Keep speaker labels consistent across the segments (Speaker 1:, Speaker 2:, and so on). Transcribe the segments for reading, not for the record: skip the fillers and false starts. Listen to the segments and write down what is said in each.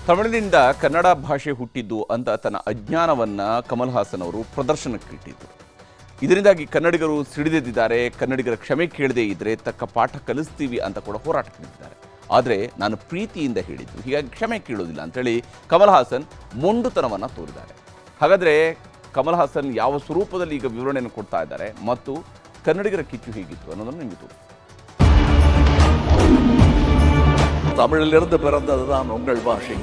Speaker 1: ತಮಿಳಿನಿಂದ ಕನ್ನಡ ಭಾಷೆ ಹುಟ್ಟಿದ್ದು ಅಂತ ತನ್ನ ಅಜ್ಞಾನವನ್ನು ಕಮಲ್ ಹಾಸನ್ ಅವರು ಪ್ರದರ್ಶನಕ್ಕಿಟ್ಟಿದ್ದರು. ಇದರಿಂದಾಗಿ ಕನ್ನಡಿಗರು ಸಿಡಿದೆದ್ದಿದ್ದಾರೆ. ಕನ್ನಡಿಗರ ಕ್ಷಮೆ ಕೇಳದೇ ಇದ್ದರೆ ತಕ್ಕ ಪಾಠ ಕಲಿಸ್ತೀವಿ ಅಂತ ಕೂಡ ಹೋರಾಟಕ್ಕೆ ನಿಂತಿದ್ದಾರೆ. ಆದರೆ ನಾನು ಪ್ರೀತಿಯಿಂದ ಹೇಳಿದ್ದು, ಹೀಗಾಗಿ ಕ್ಷಮೆ ಕೇಳೋದಿಲ್ಲ ಅಂತೇಳಿ ಕಮಲ್ ಹಾಸನ್ ಮೊಂಡುತನವನ್ನು ತೋರಿದ್ದಾರೆ. ಹಾಗಾದರೆ ಕಮಲ್ ಹಾಸನ್ ಯಾವ ಸ್ವರೂಪದಲ್ಲಿ ಈಗ ವಿವರಣೆಯನ್ನು ಕೊಡ್ತಾ ಇದ್ದಾರೆ ಮತ್ತು ಕನ್ನಡಿಗರ ಕಿಚ್ಚು ಹೇಗಿತ್ತು ಅನ್ನೋದನ್ನು ನಿಮಗೆ ತೋರಿಸ್ತೀನಿ.
Speaker 2: தமிழிலிருந்து பிறந்ததுதான் உங்கள் பாஷை.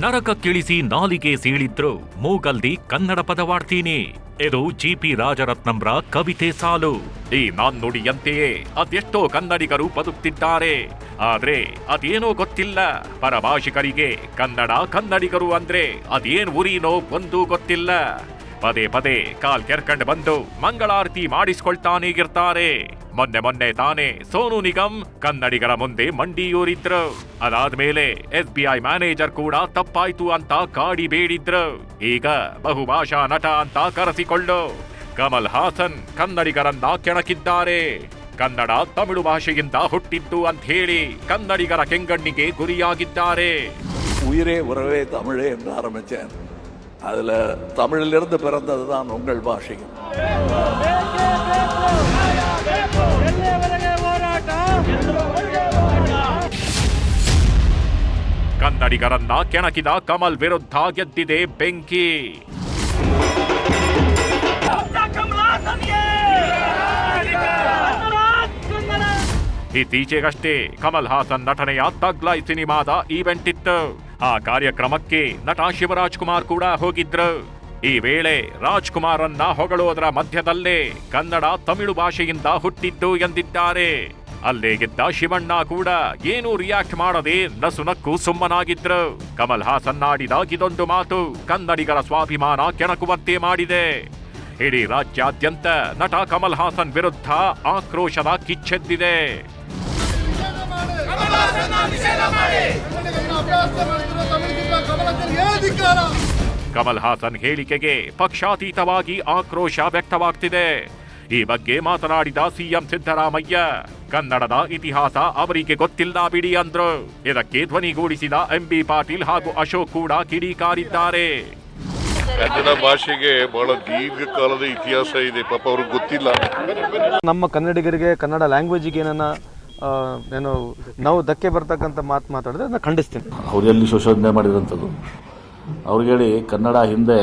Speaker 3: ನರಕಕ್ಕಿಳಿಸಿ ನಾಲಿಗೆ ಸೀಳಿದ್ರು ಮೂಗಲ್ದಿ ಕನ್ನಡ ಪದವಾಡ್ತೀನಿ. ಇದು GP ರಾಜರತ್ನಂರ ಕವಿತೆ ಸಾಲು. ಈ ನಾನ್ನುಡಿಯಂತೆಯೇ ಅದೆಷ್ಟೋ ಕನ್ನಡಿಗರು ಬದುಕ್ತಿದ್ದಾರೆ. ಆದ್ರೆ ಅದೇನೋ ಗೊತ್ತಿಲ್ಲ. ಪರಭಾಷಿಕರಿಗೆ ಕನ್ನಡಿಗರು ಅಂದ್ರೆ ಅದೇನ್ ಉರಿನೋ ಒಂದೂ ಗೊತ್ತಿಲ್ಲ. ಪದೇ ಪದೇ ಕಾಲ್ ಕೆರ್ಕಂಡು ಬಂದು ಮಂಗಳಾರತಿ ಮಾಡಿಸ್ಕೊಳ್ತಾನೇಗಿರ್ತಾರೆ. ಮೊನ್ನೆ ತಾನೇ ಸೋನು ನಿಗಮ್ ಕನ್ನಡಿಗರ ಮುಂದೆ ಮಂಡಿಯೂರಿದ್ರು. ಅದಾದ್ಮೇಲೆ SBI ಮ್ಯಾನೇಜರ್ ಕೂಡ ತಪ್ಪಾಯ್ತು ಅಂತ ಕಾಡಿ ಬೇಡಿದ್ರು. ಈಗ ಬಹುಭಾಷಾ ನಟ ಅಂತ ಕರೆಸಿಕೊಳ್ಳು ಕಮಲ್ ಹಾಸನ್ ಕನ್ನಡಿಗರನ್ನ ಕೆಣಕಿದ್ದಾರೆ. ಕನ್ನಡ ತಮಿಳು ಭಾಷೆಯಿಂದ ಹುಟ್ಟಿದ್ದು ಅಂತ ಹೇಳಿ ಕನ್ನಡಿಗರ ಕೆಂಗಣ್ಣಿಗೆ ಗುರಿಯಾಗಿದ್ದಾರೆ.
Speaker 2: உயிரே உறவே தமிழே என்று ஆரம்பிச்சேன். அதுல தமிழிலிருந்து பிறந்ததுதான் உங்கள் பாஷை.
Speaker 3: ಕನ್ನಡಿಗರನ್ನ ಕೆಣಕಿದ ಕಮಲ್ ವಿರುದ್ಧ ಗೆದ್ದಿದೆ ಬೆಂಕಿ. ಇತ್ತೀಚೆಗಷ್ಟೇ ಕಮಲ್ ಹಾಸನ್ ನಟನೆಯ ತಗ್ ಲೈಫ್ ಸಿನಿಮಾದ ಈವೆಂಟ್ ಇತ್ತು. ಆ ಕಾರ್ಯಕ್ರಮಕ್ಕೆ ನಟ ಶಿವರಾಜ್ ಕುಮಾರ್ ಕೂಡ ಹೋಗಿದ್ರು. ಈ ವೇಳೆ ರಾಜ್ಕುಮಾರ್ ಅನ್ನ ಹೊಗಳೋದರ ಮಧ್ಯದಲ್ಲೇ ಕನ್ನಡ ತಮಿಳು ಭಾಷೆಯಿಂದ ಹುಟ್ಟಿದ್ದು ಎಂದಿದ್ದಾರೆ. ಅಲ್ಲೇ ಗೆದ್ದ ಶಿವಣ್ಣ ಕೂಡ ಏನೂ ರಿಯಾಕ್ಟ್ ಮಾಡದೆ ನಸುನಕ್ಕು ಸುಮ್ಮನಾಗಿದ್ರು. ಕಮಲ್ ಹಾಸನ್ ಆಡಿದ ಇದೊಂದು ಮಾತು ಕನ್ನಡಿಗರ ಸ್ವಾಭಿಮಾನ ಕೆಣಕುವಂತೆ ಮಾಡಿದೆ. ಇಡೀ ರಾಜ್ಯಾದ್ಯಂತ ನಟ ಕಮಲ್ ಹಾಸನ್ ವಿರುದ್ಧ ಆಕ್ರೋಶದ ಕಿಚ್ಚೆದ್ದಿದೆ. ಕಮಲ್ ಹಾಸನ್ ಹೇಳಿಕೆಗೆ ಪಕ್ಷಾತೀತವಾಗಿ ಆಕ್ರೋಶ ವ್ಯಕ್ತವಾಗ್ತಿದೆ. ಈ ಬಗ್ಗೆ ಮಾತನಾಡಿದ ಸಿಎಂ ಸಿದ್ದರಾಮಯ್ಯ, ಕನ್ನಡದ ಇತಿಹಾಸ ಅವರಿಗೆ ಗೊತ್ತಿಲ್ಲ ಬಿಡಿ ಅಂದ್ರು. ಇದಕ್ಕೆ ಧ್ವನಿಗೂಡಿಸಿದ MB ಪಾಟೀಲ್ ಹಾಗೂ ಅಶೋಕ್ ಕೂಡ ಕಿಡಿಕಾರಿದ್ದಾರೆ.
Speaker 4: ಕನ್ನಡ ಭಾಷೆಗೆ ಬಹಳ ದೀರ್ಘಕಾಲದ ಇತಿಹಾಸ ಇದೆ, ಪಾಪ ಅವ್ರಿಗೆ ಗೊತ್ತಿಲ್ಲ.
Speaker 5: ನಮ್ಮ ಕನ್ನಡಿಗರಿಗೆ ಕನ್ನಡ ಲ್ಯಾಂಗ್ವೇಜಿಗೆ ನಾವು ಧಕ್ಕೆ ಬರ್ತಕ್ಕಂಥ ಮಾತಾಡಿದ್ರೆ ಅದನ್ನ ಖಂಡಿಸ್ತೀನಿ.
Speaker 6: ಅವ್ರು ಎಲ್ಲಿ ಶೋಷಣೆ ಮಾಡಿದಂಥದ್ದು ಅವ್ರಿಗೆ ಹೇಳಿ. ಕನ್ನಡ ಹಿಂದೆ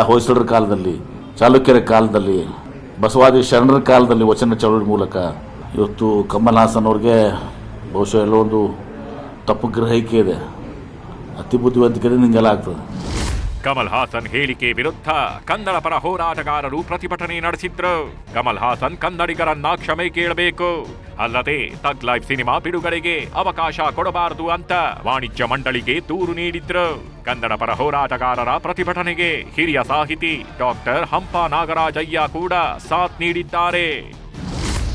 Speaker 6: ಹೊಯ್ಸಳರ ಕಾಲದಲ್ಲಿ, ಚಾಲುಕ್ಯರ ಕಾಲದಲ್ಲಿ, ಬಸವಾದಿ ಶರಣರ ಕಾಲದಲ್ಲಿ ವಚನ ಚಳವಳಿ ಮೂಲಕ ಇವತ್ತು ಕಮಲ್ ಹಾಸನ್ ಅವ್ರಿಗೆ ಬಹುಶಃ ಎಲ್ಲೋ ಒಂದು ತಪ್ಪು ಗ್ರಹಿಕೆ ಇದೆ, ಅತಿ ಬುದ್ಧಿವಂತಿಕೆ ನಿಂಗೆಲ್ಲ ಆಗ್ತದೆ.
Speaker 3: ಕಮಲ್ ಹಾಸನ್ ಹೇಳಿಕೆ ವಿರುದ್ಧ ಕನ್ನಡ ಪರ ಹೋರಾಟಗಾರರು ಪ್ರತಿಭಟನೆ ನಡೆಸಿದ್ರು. ಕಮಲ್ ಹಾಸನ್ ಕನ್ನಡಿಗರನ್ನ ಕ್ಷಮೆ ಕೇಳಬೇಕು, ಅಲ್ಲದೆ ತಗ್ ಲೈಫ್ ಸಿನಿಮಾ ಬಿಡುಗಡೆಗೆ ಅವಕಾಶ ಕೊಡಬಾರದು ಅಂತ ವಾಣಿಜ್ಯ ಮಂಡಳಿಗೆ ದೂರು ನೀಡಿದ್ರು. ಕನ್ನಡ ಪರ ಹೋರಾಟಗಾರರ ಪ್ರತಿಭಟನೆಗೆ ಹಿರಿಯ ಸಾಹಿತಿ ಡಾಕ್ಟರ್ ಹಂಪ ನಾಗರಾಜಯ್ಯ ಕೂಡ ಸಾಥ್ ನೀಡಿದ್ದಾರೆ.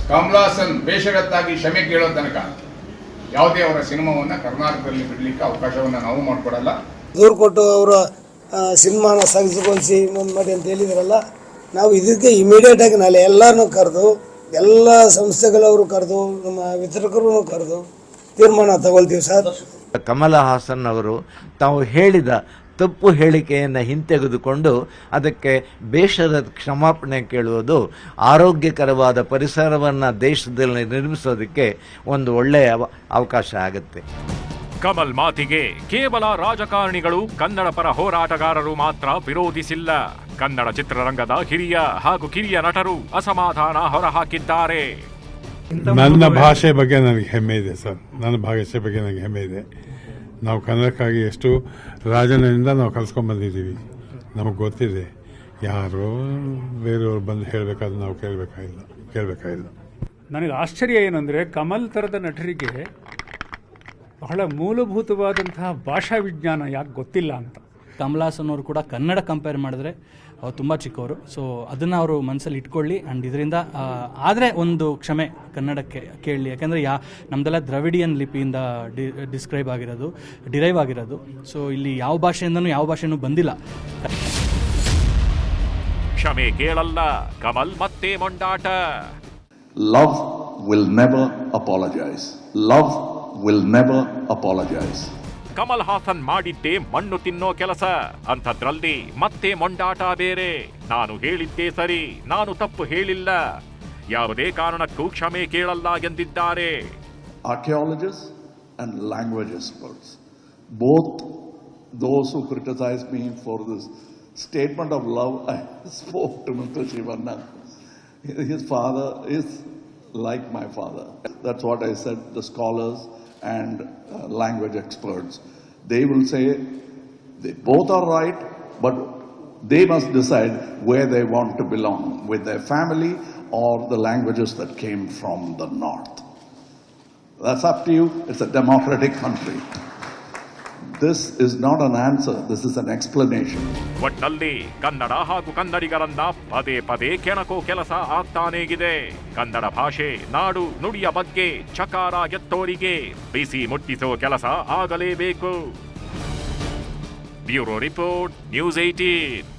Speaker 7: ಕಮಲ್ ಹಾಸನ್ ಬೇಷರತ್ತಾಗಿ ಕ್ಷಮೆ ಕೇಳೋ ತನಕ ಯಾವುದೇ ಅವರ ಸಿನಿಮಾವನ್ನ ಕರ್ನಾಟಕದಲ್ಲಿ ಬಿಡ್ಲಿಕ್ಕೆ ಅವಕಾಶವನ್ನ ನಾವು ಮಾಡಿಕೊಡಲ್ಲ.
Speaker 8: ದೂರು ಕೊಟ್ಟು ಅವರ ಸಿನಿಮಾನ ಸಗಿಸಿಗೊಳಿಸಿ ಮಾಡಿ ಅಂತ ಹೇಳಿದ್ರಲ್ಲ, ನಾವು ಇದಕ್ಕೆ ಇಮಿಡಿಯೇಟ್ ಆಗಿ ನಾಳೆ ಎಲ್ಲರನ್ನೂ ಕರೆದು, ಎಲ್ಲ ಸಂಸ್ಥೆಗಳವರು ಕರೆದು, ನಮ್ಮ ವಿತರಕರು ಕರೆದು ತೀರ್ಮಾನ ತಗೊಳ್ತೀವಿ ಸರ್.
Speaker 9: ಕಮಲ ಹಾಸನ್ ಅವರು ತಾವು ಹೇಳಿದ ತಪ್ಪು ಹೇಳಿಕೆಯನ್ನು ಹಿಂತೆಗೆದುಕೊಂಡು ಅದಕ್ಕೆ ಬೇಷರದ ಕ್ಷಮಾಪಣೆ ಕೇಳುವುದು ಆರೋಗ್ಯಕರವಾದ ಪರಿಸರವನ್ನು ದೇಶದಲ್ಲಿ ನಿರ್ಮಿಸೋದಕ್ಕೆ ಒಂದು ಒಳ್ಳೆಯ ಅವಕಾಶ ಆಗುತ್ತೆ.
Speaker 3: ಕಮಲ್ ಮಾತಿಗೆ ಕೇವಲ ರಾಜಕಾರಣಿಗಳು, ಕನ್ನಡ ಪರ ಹೋರಾಟಗಾರರು ಮಾತ್ರ ವಿರೋಧಿಸಿಲ್ಲ. ಕನ್ನಡ ಚಿತ್ರರಂಗದ ಹಿರಿಯ ಹಾಗೂ ಕಿರಿಯ ನಟರು ಅಸಮಾಧಾನ ಹೊರಹಾಕಿದ್ದಾರೆ.
Speaker 10: ನನ್ನ ಭಾಷೆ ಬಗ್ಗೆ ನನಗೆ ಹೆಮ್ಮೆ ಇದೆ ಸರ್. ನನ್ನ ಭಾಷೆ ಬಗ್ಗೆ ನನಗೆ ಹೆಮ್ಮೆ ಇದೆ. ನಾವು ಕನ್ನಡಕ್ಕಾಗಿ ಎಷ್ಟು ರಾಜನಿಂದ ನಾವು ಕಲ್ಸ್ಕೊಂಡ್ ಬಂದಿದ್ದೀವಿ. ನಮಗೆ ಗೊತ್ತಿದೆ. ಯಾರೋ ಬೇರೆಯವರು ಬಂದು ಹೇಳಬೇಕಾದ್ರೆ ನಾವು ಕೇಳಬೇಕಾಗಿಲ್ಲ.
Speaker 11: ನನಗೆ ಆಶ್ಚರ್ಯ ಏನಂದರೆ, ಕಮಲ್ ಥರದ ನಟರಿಗೆ ಬಹಳ ಮೂಲಭೂತವಾದಂತಹ ಭಾಷಾ ವಿಜ್ಞಾನ ಯಾಕೆ ಗೊತ್ತಿಲ್ಲ ಅಂತ.
Speaker 12: ಕಮಲ್ ಹಾಸನ್ ಅವರು ಕೂಡ ಕನ್ನಡ ಕಂಪೇರ್ ಮಾಡಿದ್ರೆ ಅವ್ರು ತುಂಬ ಚಿಕ್ಕವರು. ಸೊ ಅದನ್ನು ಅವರು ಮನಸ್ಸಲ್ಲಿ ಇಟ್ಕೊಳ್ಳಿ. ಆ್ಯಂಡ್ ಇದರಿಂದ ಆದರೆ ಒಂದು ಕ್ಷಮೆ ಕನ್ನಡಕ್ಕೆ ಕೇಳಲಿ. ಯಾಕೆಂದರೆ ನಮ್ಮದೆಲ್ಲ ದ್ರವಿಡಿಯನ್ ಲಿಪಿಯಿಂದ ಡಿರೈವ್ ಆಗಿರೋದು. ಸೊ ಇಲ್ಲಿ ಯಾವ ಭಾಷೆಯಿಂದನೂ ಯಾವ ಭಾಷೆನೂ ಬಂದಿಲ್ಲ.
Speaker 3: ಕ್ಷಮೆ ಕೇಳಲ್ಲ ಕಮಲ್ ಮತ್ತೆ ಮೊಂಡಾಟ.
Speaker 2: Love will never apologize. Love will never apologize.
Speaker 3: Kamal Haasan ಮಾಡಿದ್ದೇ ಮಣ್ಣು ತಿನ್ನೋ ಕೆಲಸ ಅಂಥದ್ರಲ್ಲಿ ಮತ್ತೆ ಮೊಂಡಾಟ ಬೇರೆ. ನಾನು ಹೇಳಿದ್ದೇ ಸರಿ, ನಾನು ತಪ್ಪು ಹೇಳಿಲ್ಲ, ಯಾವುದೇ ಕಾರಣಕ್ಕೂ ಕ್ಷಮೆ ಕೇಳಲ್ಲ ಎಂದಿದ್ದಾರೆ.
Speaker 2: Archaeologists and language experts, both those who criticized me for this statement of love, I spoke to Mr. Shivanna. His father is like my father. That's what I said. The scholars and language experts, they will say they both are right, but they must decide where they want to belong, with their family or the languages that came from the north. That's up to you. It's a democratic country. This is not an answer, this is an explanation.
Speaker 3: ಒಟ್ನಲ್ಲಿ ಕನ್ನಡ ಹಾಗೂ ಕನ್ನಡಿಗರನ್ನ ಪದೇ ಪದೇ ಕೆಣಕೋ ಕೆಲಸ ಆಗ್ತಾನೇಗಿದೆ. ಕನ್ನಡ ಭಾಷೆ, ನಾಡು, ನುಡಿಯ ಬಗ್ಗೆ ಚಕಾರ ಎತ್ತೋರಿಗೆ ಬಿಸಿ ಮುಟ್ಟಿಸೋ ಕೆಲಸ ಆಗಲೇಬೇಕು. Bureau report, news 18.